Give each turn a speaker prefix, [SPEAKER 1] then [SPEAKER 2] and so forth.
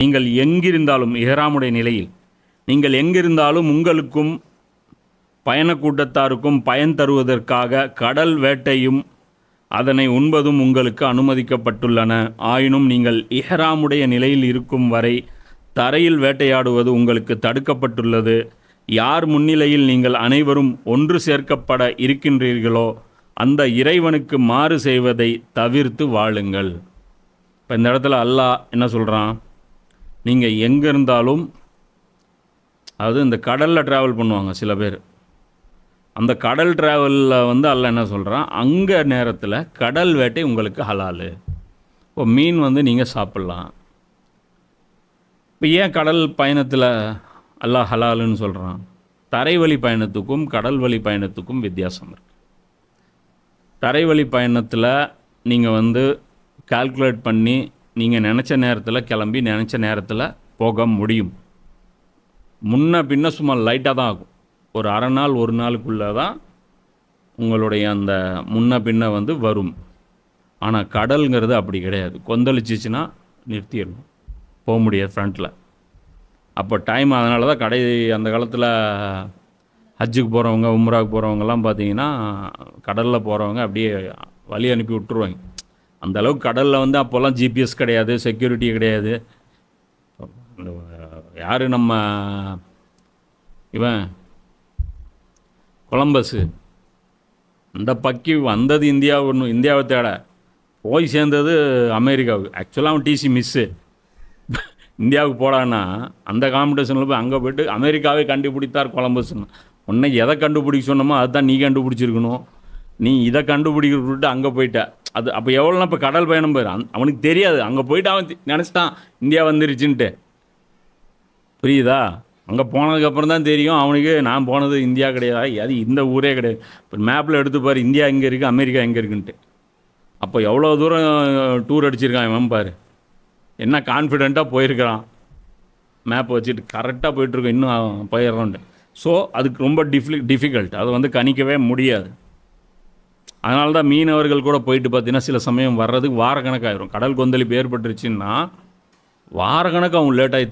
[SPEAKER 1] நீங்கள் எங்கிருந்தாலும் இஹ்ராமுடைய நிலையில் நீங்கள் எங்கிருந்தாலும் உங்களுக்கும் பயண கூட்டத்தாருக்கும் பயன் தருவதற்காக கடல் வேட்டையும் அதனை உண்பதும் உங்களுக்கு அனுமதிக்கப்பட்டுள்ளன. ஆயினும் நீங்கள் இஹ்ராமுடைய நிலையில் இருக்கும் வரை தரையில் வேட்டையாடுவது உங்களுக்கு தடுக்கப்பட்டுள்ளது. யார் முன்னிலையில் நீங்கள் அனைவரும் ஒன்று சேர்க்கப்பட இருக்கின்றீர்களோ அந்த இறைவனுக்கு மாறு செய்வதை தவிர்த்து வாழுங்கள். இப்போ இந்த இடத்துல அல்லாஹ் என்ன சொல்கிறான், நீங்கள் எங்கே இருந்தாலும், அதாவது இந்த கடலில் ட்ராவல் பண்ணுவாங்க சில பேர், அந்த கடல் ட்ராவலில் அல்லாஹ் என்ன சொல்கிறான், அங்கே நேரத்தில் கடல் வேட்டை உங்களுக்கு ஹலாலு. இப்போ மீன் நீங்கள் சாப்பிட்லாம். இப்போ ஏன் கடல் பயணத்தில் அல்லாஹ் ஹலாலுன்னு சொல்கிறான்? தரைவழி பயணத்துக்கும் கடல் வழி பயணத்துக்கும் வித்தியாசம் இருக்குது. தரைவழி பயணத்தில் நீங்கள் கால்குலேட் பண்ணி நீங்கள் நினச்ச நேரத்தில் கிளம்பி நினச்ச நேரத்தில் போக முடியும். முன்ன பின்ன சும்மா லைட்டாக தான் ஆகும். ஒரு அரை நாள் ஒரு நாளுக்குள்ளே தான் உங்களுடைய அந்த முன்ன பின்ன வரும். ஆனால் கடலுங்கிறது அப்படி கிடையாது. கொந்தளிச்சிச்சுன்னா நிறுத்திடணும், போக முடியாது ஃப்ரண்ட்டில். அப்போ டைம், அதனால தான் அந்த காலத்தில் ஹஜ்ஜுக்கு போகிறவங்க உம்ராவுக்கு போகிறவங்கலாம் பார்த்தீங்கன்னா கடலில் போகிறவங்க அப்படியே வழி அனுப்பி விட்டுருவாங்க. அந்தளவுக்கு கடலில் அப்போல்லாம் ஜிபிஎஸ் கிடையாது, செக்யூரிட்டி கிடையாது. யார் நம்ம இவன் கொலம்பஸு, அந்த பக்கி வந்தது இந்தியாவை தேட, போய் சேர்ந்தது அமெரிக்காவுக்கு. ஆக்சுவலாக அவன் டிசி மிஸ்ஸு. இந்தியாவுக்கு போடான்னா அந்த காம்படிஷனில் போய் அங்கே போய்ட்டு அமெரிக்காவே கண்டுபிடித்தார் கொலம்பஸ்ன்னு. உன்னை எதை கண்டுபிடிக்க சொன்னமோ அதுதான் நீ கண்டுபிடிச்சிருக்கணும். நீ இதை கண்டுபிடிக்கிட்டு அங்கே போயிட்ட. அது அப்போ எவ்வளோனா இப்போ கடல் பயணம் போயிரு, அவனுக்கு தெரியாது. அங்கே போயிட்டு அவன் நினச்சிட்டான் இந்தியா வந்துருச்சுன்ட்டு. புரியுதா? அங்கே போனதுக்கப்புறம் தான் தெரியும் அவனுக்கு நான் போனது இந்தியா கிடையாது, அது இந்த ஊரே கிடையாது. இப்போ மேப்பில் எடுத்து பாரு, இந்தியா எங்கே இருக்குது அமெரிக்கா எங்கே இருக்குன்ட்டு. அப்போ எவ்வளோ தூரம் டூர் அடிச்சிருக்கான் இவன் பாரு, என்ன கான்ஃபிடெண்ட்டாக போயிருக்கிறான். மேப்பை வச்சுட்டு கரெக்டாக போயிட்டுருக்கோம், இன்னும் போயிடுறோன்ட்டு. ஸோ அதுக்கு ரொம்ப டிஃபிகல்ட், அதை கணிக்கவே முடியாது. அதனால தான் மீனவர்கள் கூட போயிட்டு பார்த்தீங்கன்னா சில சமயம் வர்றதுக்கு வாரக்கணக்காயிரும். கடல் கொந்தளிப்பு ஏற்பட்டுருச்சுன்னா வாரக்கணக்கு அவங்க லேட்டாகி